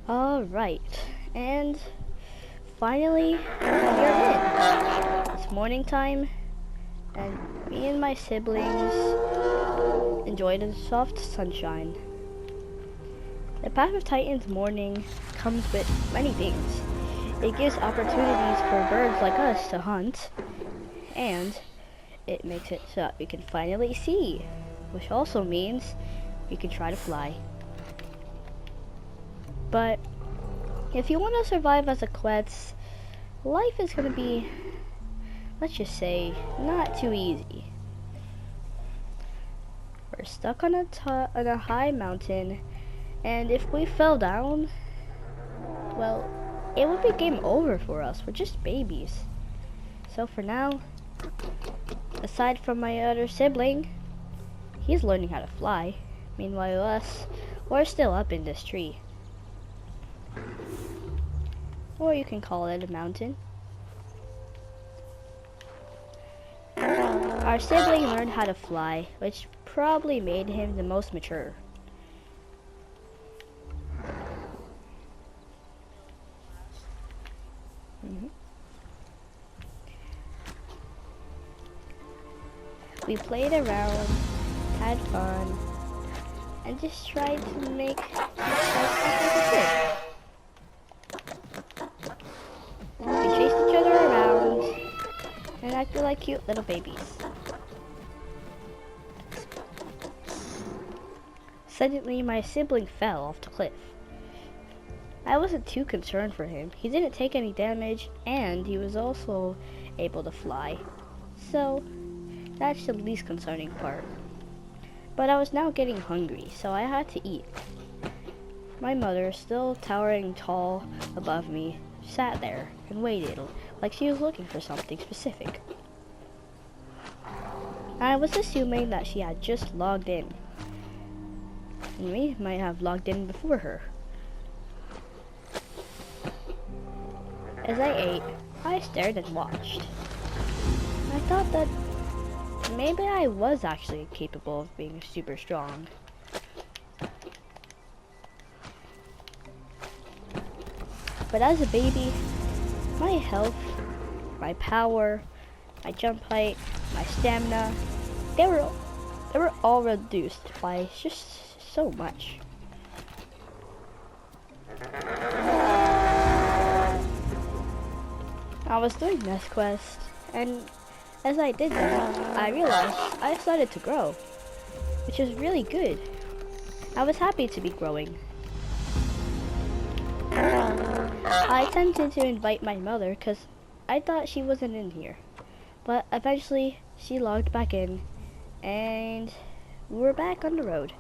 Alright, and finally, we're in. It's morning time, and me and my siblings enjoy the soft sunshine. The Path of Titans morning comes with many things. It gives opportunities for birds like us to hunt, and it makes it so that we can finally see, which also means we can try to fly. But if you want to survive as a Quetz, life is going to be, let's just say, not too easy. We're stuck on a high mountain, and if we fell down, well, it would be game over for us. We're just babies. So for now, aside from my other sibling, he's learning how to fly. Meanwhile us, we're still up in this tree. Or you can call it a mountain. Our sibling learned how to fly, which probably made him the most mature. We played around, had fun, and just tried to make life we chased each other around and acted like cute little babies. Suddenly, my sibling fell off the cliff. I wasn't too concerned for him. He didn't take any damage, and he was also able to fly. So, that's the least concerning part. But I was now getting hungry, so I had to eat. My mother, still towering tall above me, sat there and waited like she was looking for something specific. I was assuming that she had just logged in. And we might have logged in before her. As I ate, I stared and watched. I thought that maybe I was actually capable of being super strong. But as a baby, my health, my power, my jump height, my stamina, they were all reduced by just so much. I was doing this quest, and as I did that, I realized I started to grow, which is really good. I was happy to be growing. I attempted to invite my mother because I thought she wasn't in here, but eventually she logged back in, and we were back on the road.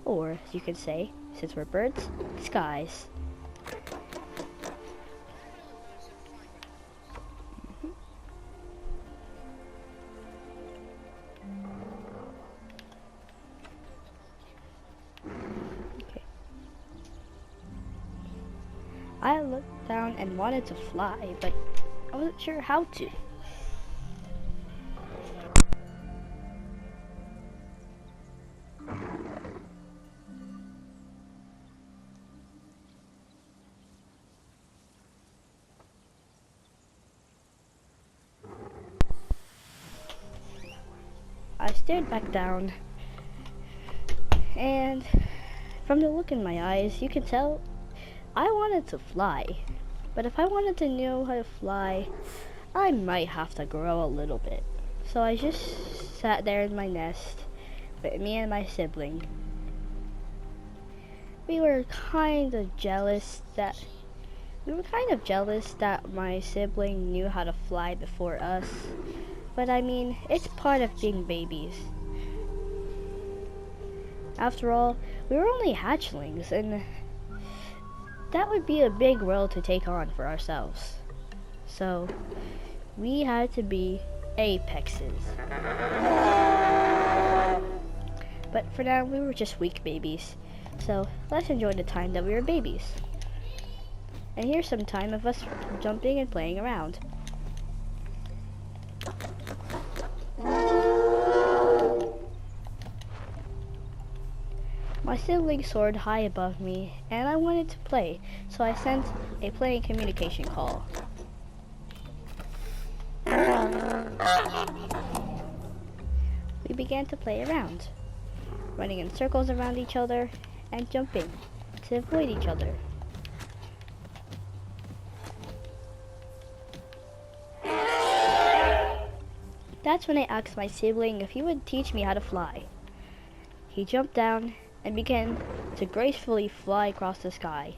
Or, as you could say, since we're birds, skies. I looked down and wanted to fly, but I wasn't sure how to. I stared back down, and from the look in my eyes, you can tell I wanted to fly, but if I wanted to know how to fly, I might have to grow a little bit. So I just sat there in my nest with me and my sibling. We were kind of jealous that my sibling knew how to fly before us. But I mean, it's part of being babies. After all, we were only hatchlings, and that would be a big role to take on for ourselves. So, we had to be apexes. But for now, we were just weak babies. So, let's enjoy the time that we were babies. And here's some time of us jumping and playing around. My sibling soared high above me, and I wanted to play, so I sent a playing communication call. We began to play around, running in circles around each other and jumping to avoid each other. That's when I asked my sibling if he would teach me how to fly. He jumped down and began to gracefully fly across the sky.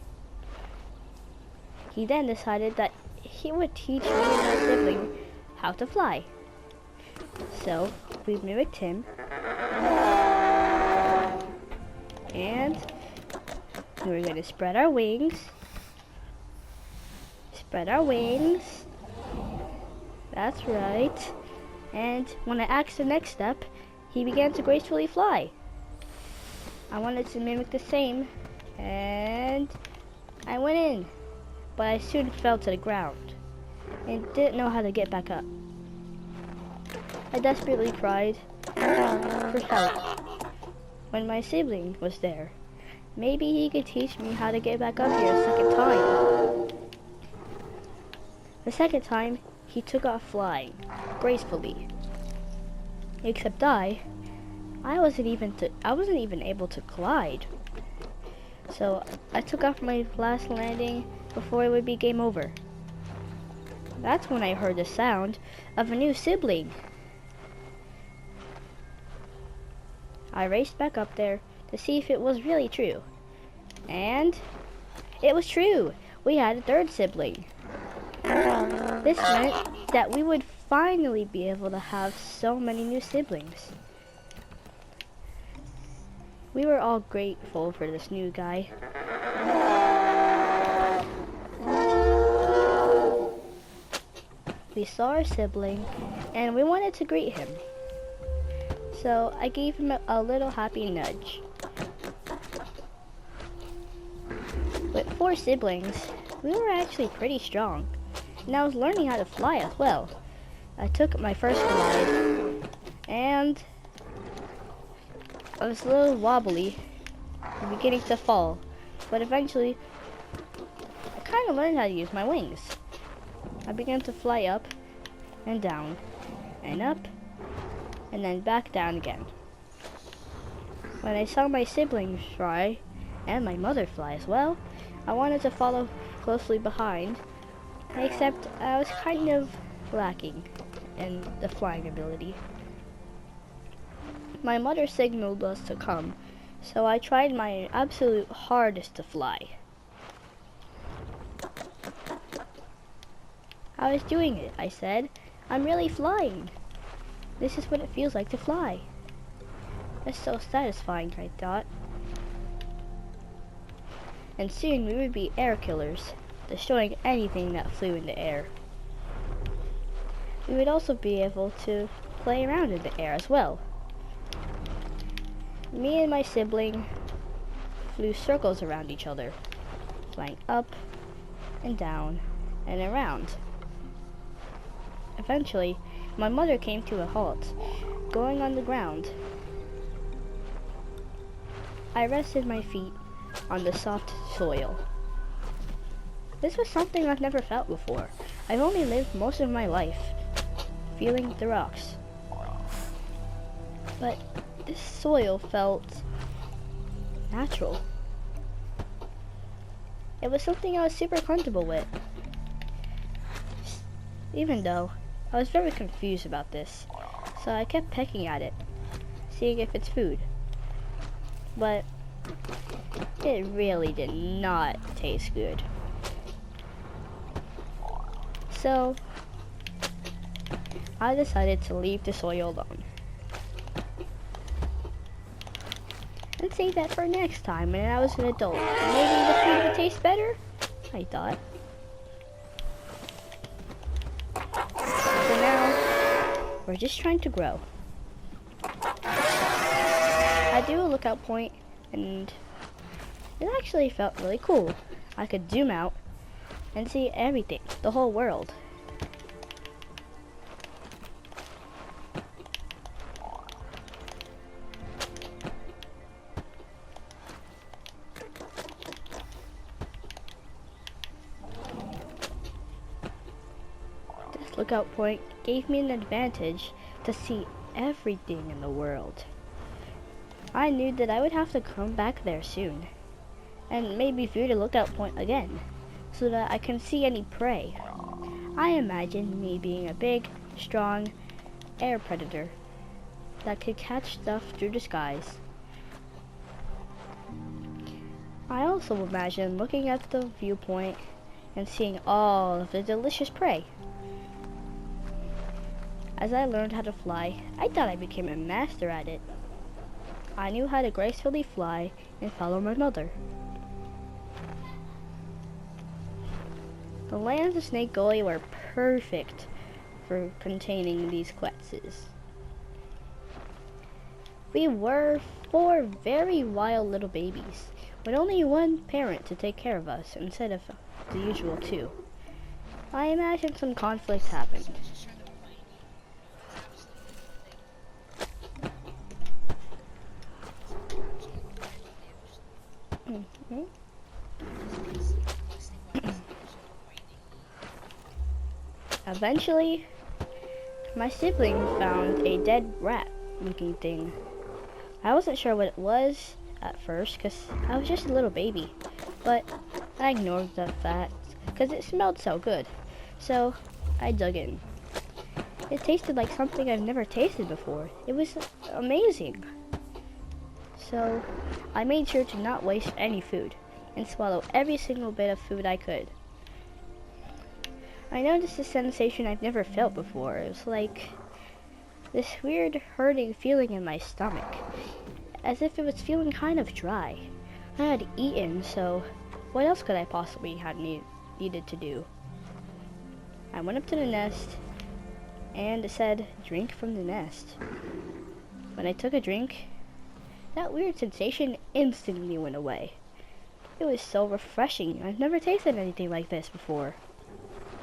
He then decided that he would teach me and my sibling how to fly. So we mimicked him, and we were going to spread our wings. Spread our wings. That's right. And when I asked the next step, he began to gracefully fly. I wanted to mimic the same, and I went in, but I soon fell to the ground and didn't know how to get back up. I desperately cried for help when my sibling was there. Maybe he could teach me how to get back up here a second time. The second time, he took off flying gracefully. Except I wasn't even able to glide. So I took off my last landing before it would be game over. That's when I heard the sound of a new sibling. I raced back up there to see if it was really true. And it was true. We had a third sibling. This meant that we would finally be able to have so many new siblings. We were all grateful for this new guy. We saw our sibling and we wanted to greet him. So I gave him a little happy nudge. With 4 siblings, we were actually pretty strong. And I was learning how to fly as well. I took my first glide, and I was a little wobbly, beginning to fall. But eventually, I kind of learned how to use my wings. I began to fly up, and down, and up, and then back down again. When I saw my siblings fly, and my mother fly as well, I wanted to follow closely behind. Except I was kind of lacking in the flying ability. My mother signaled us to come, so I tried my absolute hardest to fly. I was doing it, I said. I'm really flying. This is what it feels like to fly. It's so satisfying, I thought. And soon we would be air killers, destroying anything that flew in the air. We would also be able to play around in the air as well. Me and my sibling flew circles around each other, flying up and down and around. Eventually, my mother came to a halt, going on the ground. I rested my feet on the soft soil. This was something I've never felt before. I've only lived most of my life feeling the rocks. But this soil felt natural. It was something I was super comfortable with. Even though I was very confused about this, so I kept pecking at it, seeing if it's food. But it really did not taste good. So I decided to leave the soil alone and save that for next time when I was an adult. Maybe the food would taste better, I thought. So now we're just trying to grow. I do a lookout point, and it actually felt really cool. I could zoom out and see everything, the whole world. lookout point gave me an advantage to see everything in the world. I knew that I would have to come back there soon, and maybe view the lookout point again, so that I can see any prey. I imagined me being a big, strong air predator that could catch stuff through the skies. I also imagined looking at the viewpoint and seeing all of the delicious prey. As I learned how to fly, I thought I became a master at it. I knew how to gracefully fly and follow my mother. The lands of Snake Gully were perfect for containing these Quetzes. We were 4 very wild little babies, with only one parent to take care of us instead of the usual 2. I imagine some conflict happened. Eventually, my sibling found a dead rat looking thing. I wasn't sure what it was at first because I was just a little baby, but I ignored the fact because it smelled so good. So I dug in. It tasted like something I've never tasted before. It was amazing. So I made sure to not waste any food and swallow every single bit of food I could. I noticed a sensation I've never felt before. It was like this weird hurting feeling in my stomach, as if it was feeling kind of dry. I had eaten, so what else could I possibly have needed to do? I went up to the nest and it said, "Drink from the nest." When I took a drink, that weird sensation instantly went away. It was so refreshing. I've never tasted anything like this before.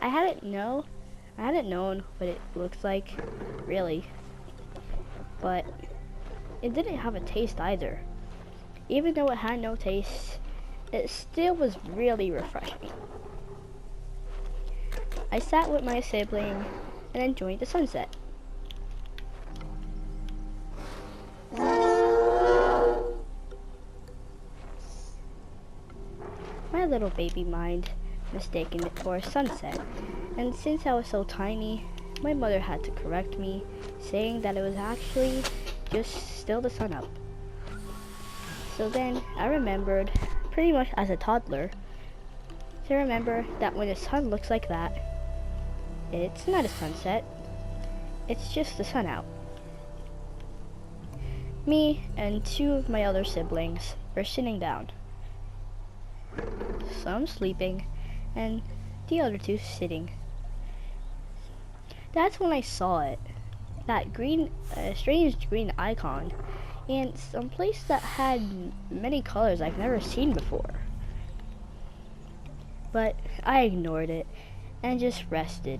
I hadn't known what it looks like, really. But it didn't have a taste either. Even though it had no taste, it still was really refreshing. I sat with my sibling and enjoyed the sunset. My little baby mind mistaken it for a sunset, and since I was so tiny, my mother had to correct me, saying that it was actually just still the sun up. So then I remembered, pretty much as a toddler, to remember that when the sun looks like that, it's not a sunset, it's just the sun out. Me and 2 of my other siblings were sitting down, some sleeping and the other 2 sitting. That's when I saw it, that strange green icon, and some place that had many colors I've never seen before. But I ignored it and just rested.